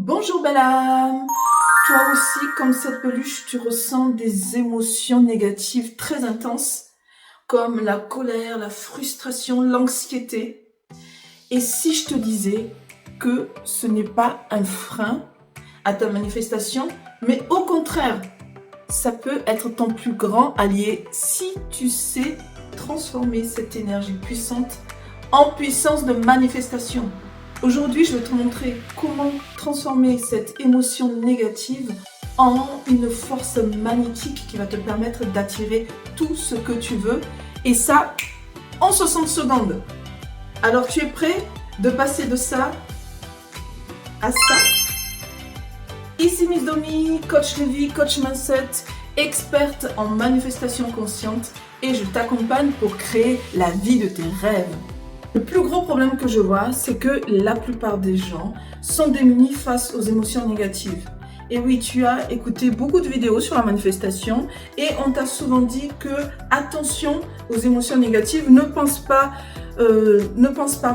Bonjour belle âme. Toi aussi, comme cette peluche, tu ressens des émotions négatives très intenses, comme la colère, la frustration, l'anxiété. Et si je te disais que ce n'est pas un frein à ta manifestation, mais au contraire, ça peut être ton plus grand allié si tu sais transformer cette énergie puissante en puissance de manifestation. Aujourd'hui, je vais te montrer comment transformer cette émotion négative en une force magnétique qui va te permettre d'attirer tout ce que tu veux, et ça en 60 secondes. Alors, tu es prêt de passer de ça à ça? Ici Miss Domi, coach de vie, coach mindset, experte en manifestation consciente, et je t'accompagne pour créer la vie de tes rêves. Le plus gros problème que je vois, c'est que la plupart des gens sont démunis face aux émotions négatives. Et oui, tu as écouté beaucoup de vidéos sur la manifestation et on t'a souvent dit que attention aux émotions négatives, ne pense pas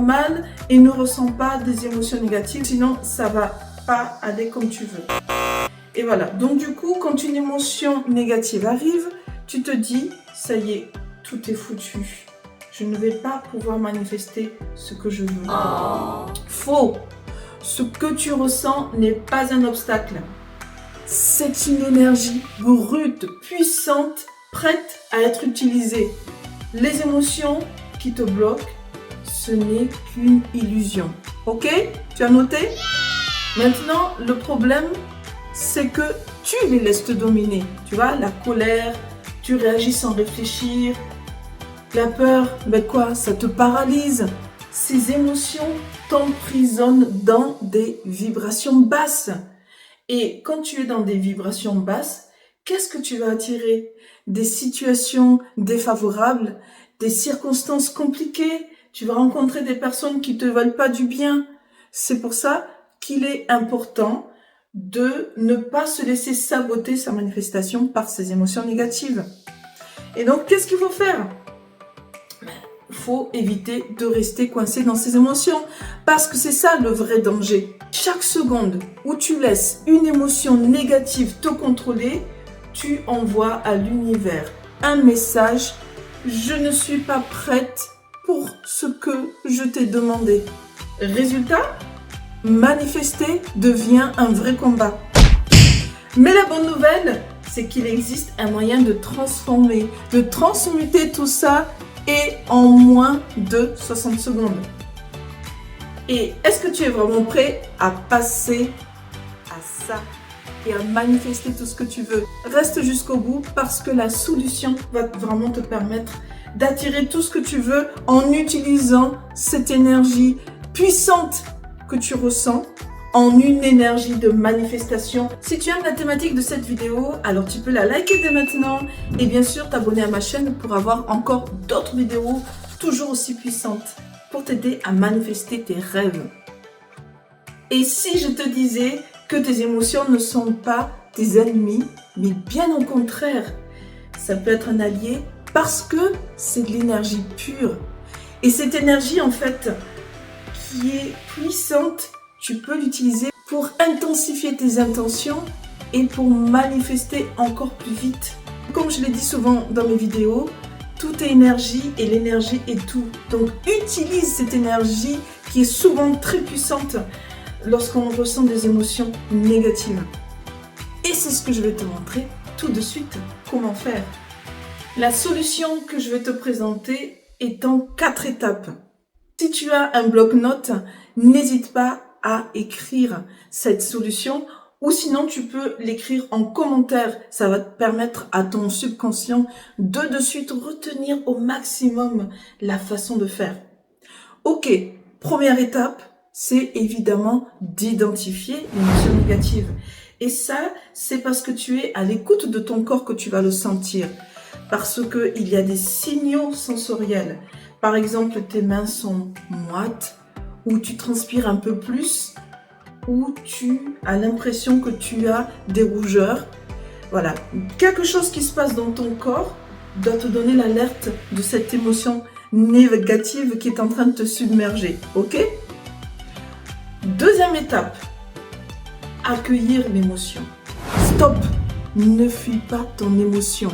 mal et ne ressens pas des émotions négatives, sinon ça va pas aller comme tu veux. Et voilà, donc du coup, quand une émotion négative arrive, tu te dis, ça y est, tout est foutu. Je ne vais pas pouvoir manifester ce que je veux. Faux! Ce que tu ressens n'est pas un obstacle. C'est une énergie brute, puissante, prête à être utilisée. Les émotions qui te bloquent, ce n'est qu'une illusion. Ok? Tu as noté? Maintenant, le problème, c'est que tu les laisses te dominer. Tu vois, la colère, tu réagis sans réfléchir. La peur, ben quoi, ça te paralyse. Ces émotions t'emprisonnent dans des vibrations basses. Et quand tu es dans des vibrations basses, qu'est-ce que tu vas attirer? Des situations défavorables, des circonstances compliquées. Tu vas rencontrer des personnes qui te veulent pas du bien. C'est pour ça qu'il est important de ne pas se laisser saboter sa manifestation par ces émotions négatives. Et donc, qu'est-ce qu'il faut faire? Il faut éviter de rester coincé dans ces émotions parce que c'est ça le vrai danger. Chaque seconde où tu laisses une émotion négative te contrôler, tu envoies à l'univers un message: je ne suis pas prête pour ce que je t'ai demandé. Résultat, manifester devient un vrai combat. Mais la bonne nouvelle, c'est qu'il existe un moyen de transformer, de transmuter tout ça, et en moins de 60 secondes. Et est-ce que tu es vraiment prêt à passer à ça et à manifester tout ce que tu veux? Reste jusqu'au bout parce que la solution va vraiment te permettre d'attirer tout ce que tu veux en utilisant cette énergie puissante que tu ressens en une énergie de manifestation. Si tu aimes la thématique de cette vidéo, alors tu peux la liker dès maintenant et bien sûr t'abonner à ma chaîne pour avoir encore d'autres vidéos toujours aussi puissantes pour t'aider à manifester tes rêves. Et si je te disais que tes émotions ne sont pas tes ennemis, mais bien au contraire, ça peut être un allié parce que c'est de l'énergie pure. Et cette énergie en fait qui est puissante, tu peux l'utiliser pour intensifier tes intentions et pour manifester encore plus vite. Comme je l'ai dit souvent dans mes vidéos, tout est énergie et l'énergie est tout. Donc utilise cette énergie qui est souvent très puissante lorsqu'on ressent des émotions négatives. Et c'est ce que je vais te montrer tout de suite comment faire. La solution que je vais te présenter est en 4 étapes. Si tu as un bloc-notes, n'hésite pas à écrire cette solution ou sinon tu peux l'écrire en commentaire. Ça va te permettre à ton subconscient de suite retenir au maximum la façon de faire. Ok, première étape, c'est évidemment d'identifier l'émotion négative. Et ça, c'est parce que tu es à l'écoute de ton corps que tu vas le sentir. Parce qu'il y a des signaux sensoriels. Par exemple, tes mains sont moites, ou tu transpires un peu plus, ou tu as l'impression que tu as des rougeurs. Voilà, quelque chose qui se passe dans ton corps doit te donner l'alerte de cette émotion négative qui est en train de te submerger, ok? Deuxième étape, accueillir l'émotion. Stop, ne fuis pas ton émotion.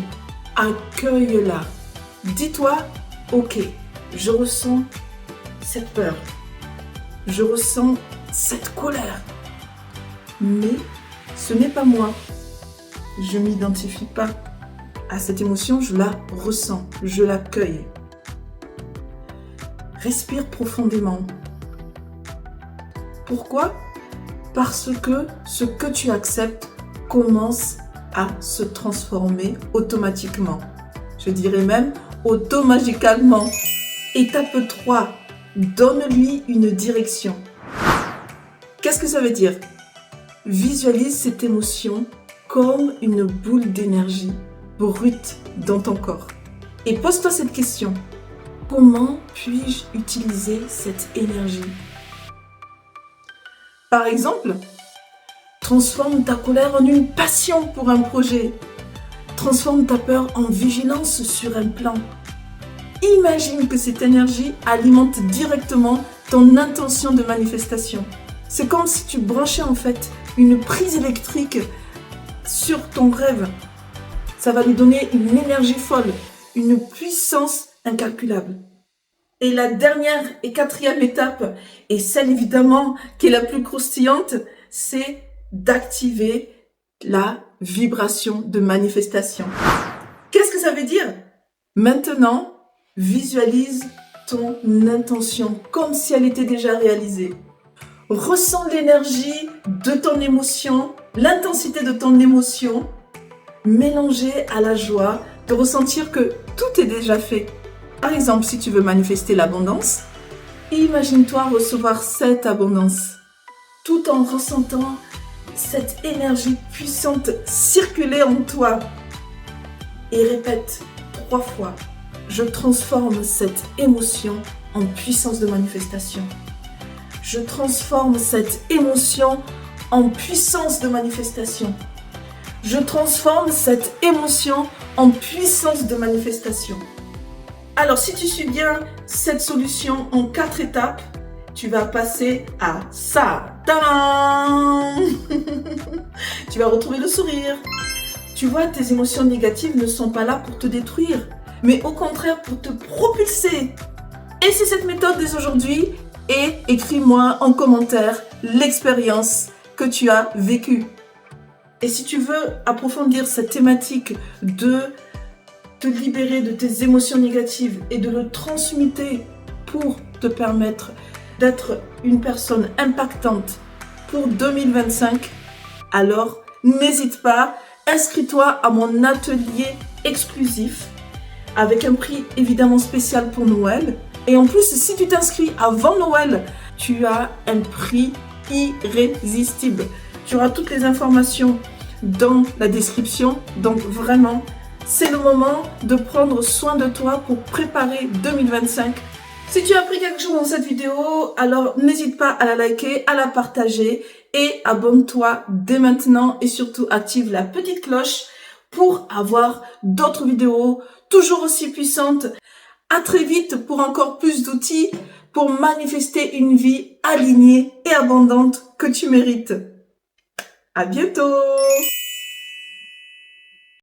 Accueille-la. Dis-toi, ok, je ressens cette peur. Je ressens cette colère. Mais ce n'est pas moi. Je ne m'identifie pas à cette émotion, je la ressens, je l'accueille. Respire profondément. Pourquoi? Parce que ce que tu acceptes commence à se transformer automatiquement. Je dirais même automagicalement. Étape 3, donne-lui une direction. Qu'est-ce que ça veut dire? Visualise cette émotion comme une boule d'énergie brute dans ton corps. Et pose-toi cette question. Comment puis-je utiliser cette énergie? Par exemple, transforme ta colère en une passion pour un projet. Transforme ta peur en vigilance sur un plan. Imagine que cette énergie alimente directement ton intention de manifestation. C'est comme si tu branchais en fait une prise électrique sur ton rêve. Ça va lui donner une énergie folle, une puissance incalculable. Et la dernière et quatrième étape, et celle évidemment qui est la plus croustillante, c'est d'activer la vibration de manifestation. Qu'est-ce que ça veut dire? Maintenant, visualise ton intention comme si elle était déjà réalisée. Ressens l'énergie de ton émotion, l'intensité de ton émotion, mélangée à la joie de ressentir que tout est déjà fait. Par exemple, si tu veux manifester l'abondance, imagine-toi recevoir cette abondance, tout en ressentant cette énergie puissante circuler en toi. Et répète 3 fois, je transforme cette émotion en puissance de manifestation. Je transforme cette émotion en puissance de manifestation. Je transforme cette émotion en puissance de manifestation. Alors, si tu suis bien cette solution en 4 étapes, tu vas passer à ça. Tadam! Tu vas retrouver le sourire. Tu vois, tes émotions négatives ne sont pas là pour te détruire, mais au contraire pour te propulser. Et c'est cette méthode dès aujourd'hui. Et écris-moi en commentaire l'expérience que tu as vécue. Et si tu veux approfondir cette thématique de te libérer de tes émotions négatives et de le transmuter pour te permettre d'être une personne impactante pour 2025, alors n'hésite pas, inscris-toi à mon atelier exclusif avec un prix évidemment spécial pour Noël. Et en plus, si tu t'inscris avant Noël, tu as un prix irrésistible. Tu auras toutes les informations dans la description. Donc vraiment, c'est le moment de prendre soin de toi pour préparer 2025. Si tu as appris quelque chose dans cette vidéo, alors n'hésite pas à la liker, à la partager et abonne-toi dès maintenant et surtout active la petite cloche pour avoir d'autres vidéos toujours aussi puissantes. À très vite pour encore plus d'outils pour manifester une vie alignée et abondante que tu mérites. À bientôt!